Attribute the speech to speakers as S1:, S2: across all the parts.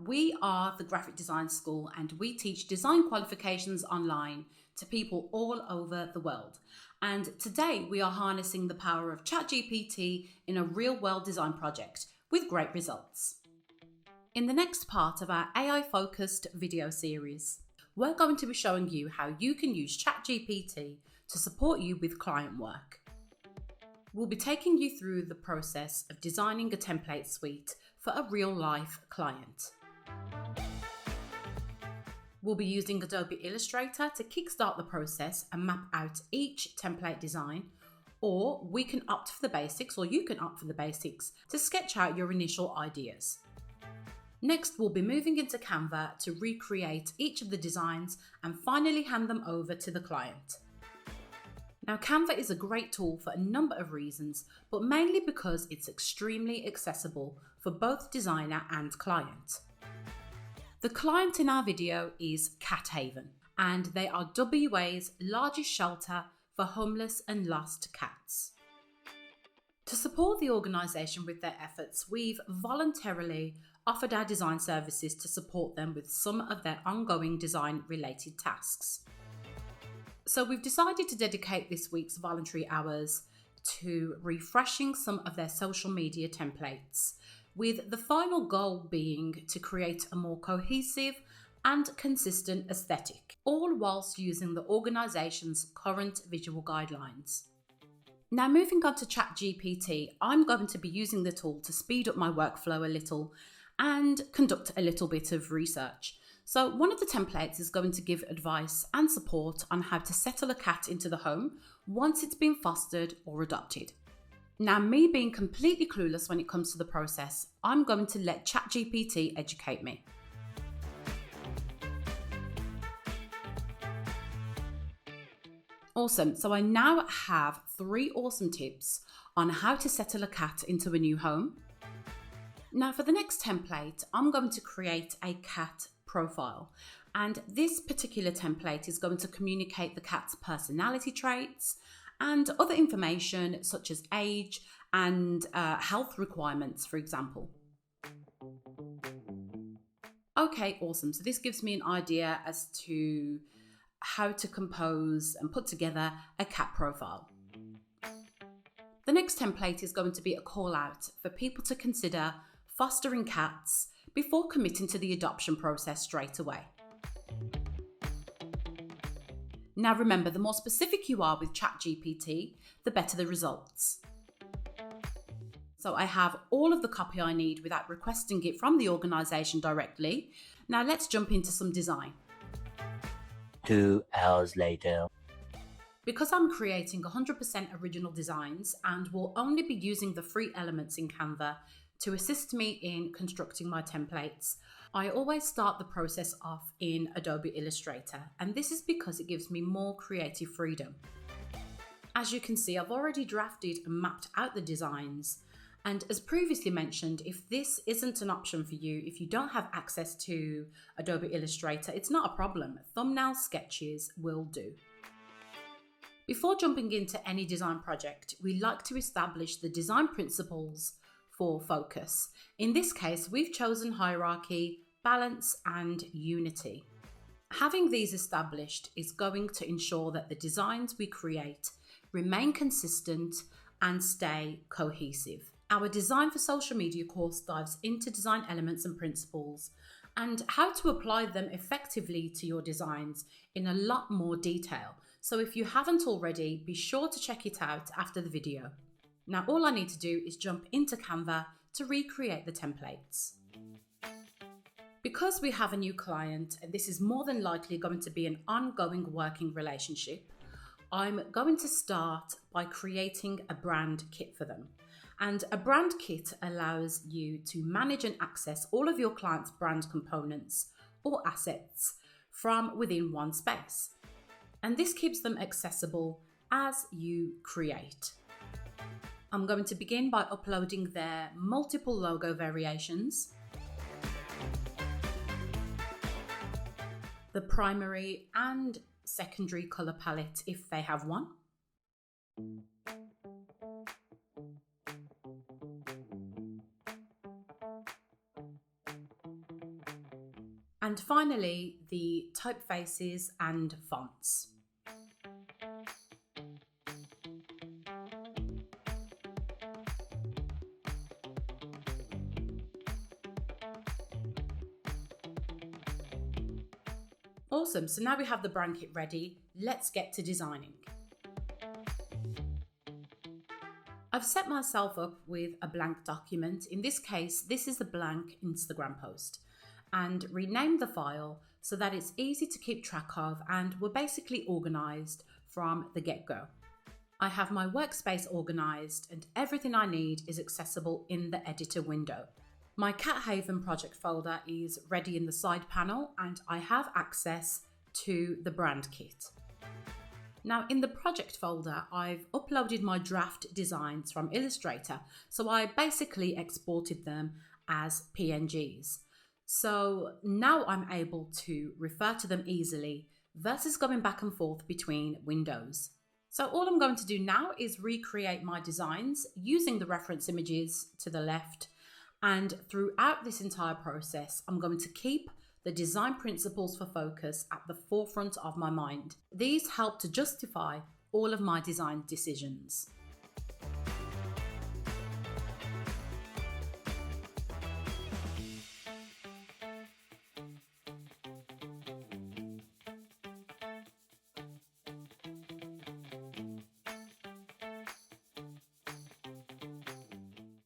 S1: we are the Graphic Design School and we teach design qualifications online to people all over the world. And today we are harnessing the power of ChatGPT in a real-world design project with great results. In the next part of our AI-focused video series, we're going to be showing you how you can use ChatGPT to support you with client work. We'll be taking you through the process of designing a template suite for a real-life client. We'll be using Adobe Illustrator to kickstart the process and map out each template design, or we can opt for the basics, or you can opt for the basics to sketch out your initial ideas. Next, we'll be moving into Canva to recreate each of the designs and finally hand them over to the client. Now, Canva is a great tool for a number of reasons, but mainly because it's extremely accessible for both designer and client. The client in our video is Cat Haven, and they are WA's largest shelter for homeless and lost cats. To support the organisation with their efforts, we've voluntarily offered our design services to support them with some of their ongoing design-related tasks. So we've decided to dedicate this week's voluntary hours to refreshing some of their social media templates, with the final goal being to create a more cohesive and consistent aesthetic, all whilst using the organisation's current visual guidelines. Now, moving on to ChatGPT, I'm going to be using the tool to speed up my workflow a little and conduct a little bit of research. So one of the templates is going to give advice and support on how to settle a cat into the home once it's been fostered or adopted. Now, me being completely clueless when it comes to the process, I'm going to let ChatGPT educate me. Awesome, so I now have 3 awesome tips on how to settle a cat into a new home. Now, for the next template, I'm going to create a cat profile, and this particular template is going to communicate the cat's personality traits and other information such as age and health requirements, for example. Okay, awesome. So this gives me an idea as to how to compose and put together a cat profile. The next template is going to be a call out for people to consider fostering cats before committing to the adoption process straight away. Now remember, the more specific you are with ChatGPT, the better the results. So I have all of the copy I need without requesting it from the organisation directly. Now let's jump into some design.
S2: 2 hours later.
S1: Because I'm creating 100% original designs and will only be using the free elements in Canva to assist me in constructing my templates, I always start the process off in Adobe Illustrator, and this is because it gives me more creative freedom. As you can see, I've already drafted and mapped out the designs, and as previously mentioned, if this isn't an option for you, if you don't have access to Adobe Illustrator, it's not a problem. Thumbnail sketches will do. Before jumping into any design project, we like to establish the design principles for focus. In this case, we've chosen hierarchy, balance, and unity. Having these established is going to ensure that the designs we create remain consistent and stay cohesive. Our Design for Social Media course dives into design elements and principles and how to apply them effectively to your designs in a lot more detail. So if you haven't already, be sure to check it out after the video. Now, all I need to do is jump into Canva to recreate the templates. Because we have a new client, and this is more than likely going to be an ongoing working relationship, I'm going to start by creating a brand kit for them. And a brand kit allows you to manage and access all of your client's brand components or assets from within one space. And this keeps them accessible as you create. I'm going to begin by uploading their multiple logo variations, the primary and secondary colour palette if they have one, And finally, the typefaces and fonts. Awesome, so now we have the brand kit ready, let's get to designing. I've set myself up with a blank document. In this case, this is a blank Instagram post, and renamed the file so that it's easy to keep track of and we're basically organized from the get-go. I have my workspace organized and everything I need is accessible in the editor window. My Cat Haven project folder is ready in the side panel and I have access to the brand kit. Now in the project folder, I've uploaded my draft designs from Illustrator, so I basically exported them as PNGs. So now I'm able to refer to them easily versus going back and forth between windows. So all I'm going to do now is recreate my designs using the reference images to the left. And throughout this entire process, I'm going to keep the design principles for focus at the forefront of my mind. These help to justify all of my design decisions.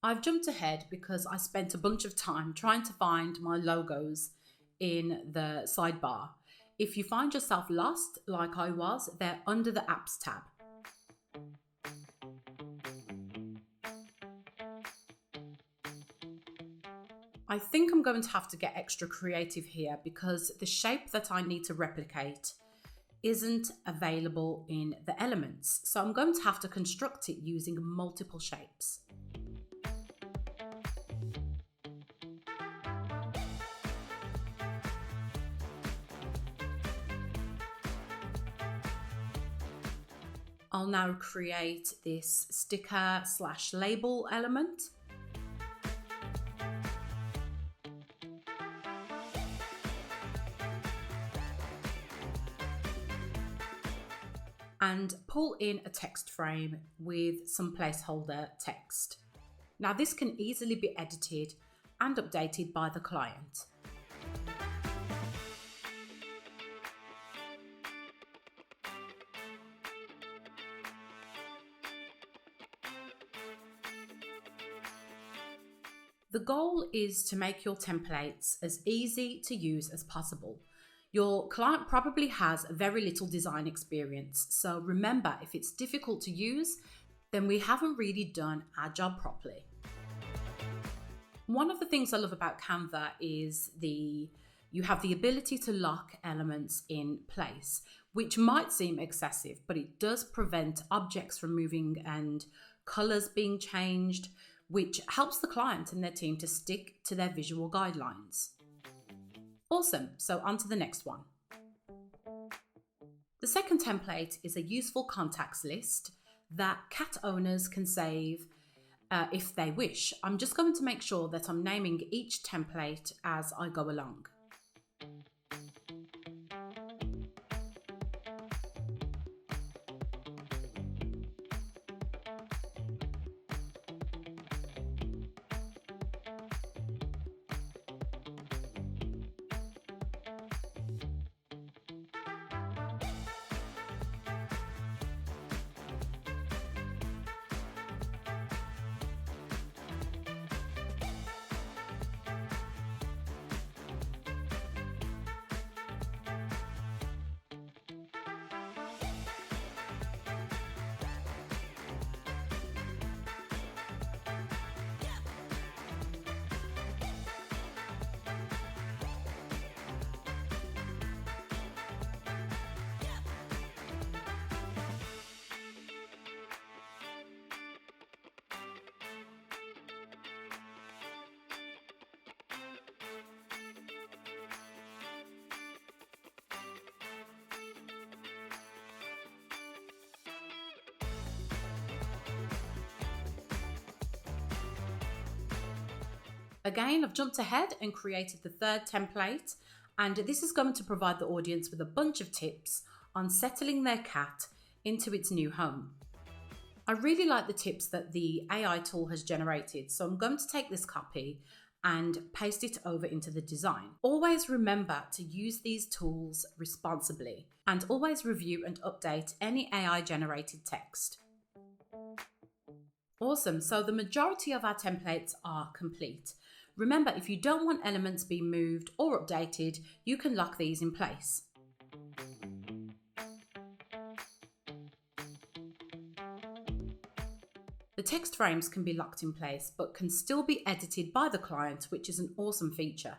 S1: I've jumped ahead because I spent a bunch of time trying to find my logos in the sidebar. If you find yourself lost, like I was, they're under the Apps tab. I think I'm going to have to get extra creative here because the shape that I need to replicate isn't available in the elements. So I'm going to have to construct it using multiple shapes. I'll now create this sticker/label element. And pull in a text frame with some placeholder text. Now this can easily be edited and updated by the client. The goal is to make your templates as easy to use as possible. Your client probably has very little design experience, so remember, if it's difficult to use, then we haven't really done our job properly. One of the things I love about Canva is you have the ability to lock elements in place, which might seem excessive, but it does prevent objects from moving and colors being changed, which helps the client and their team to stick to their visual guidelines. Awesome, so on to the next one. The second template is a useful contacts list that cat owners can save if they wish. I'm just going to make sure that I'm naming each template as I go along. Again, I've jumped ahead and created the third template, And this is going to provide the audience with a bunch of tips on settling their cat into its new home. I really like the tips that the AI tool has generated, so I'm going to take this copy and paste it over into the design. Always remember to use these tools responsibly and always review and update any AI generated text. Awesome, so the majority of our templates are complete. Remember, if you don't want elements being moved or updated, you can lock these in place. The text frames can be locked in place, but can still be edited by the client, which is an awesome feature.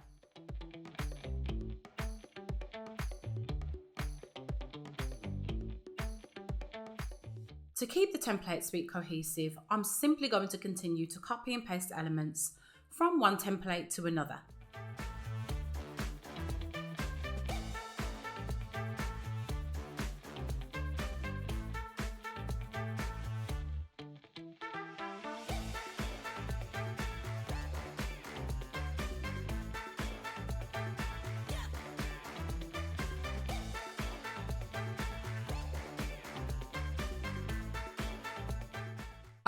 S1: To keep the template suite cohesive, I'm simply going to continue to copy and paste elements from one template to another.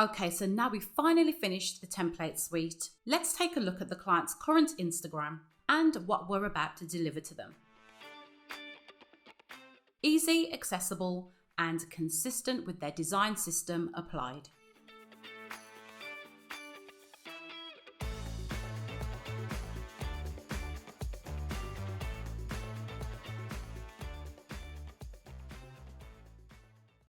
S1: Okay, so now we've finally finished the template suite. Let's take a look at the client's current Instagram and what we're about to deliver to them. Easy, accessible, and consistent with their design system applied.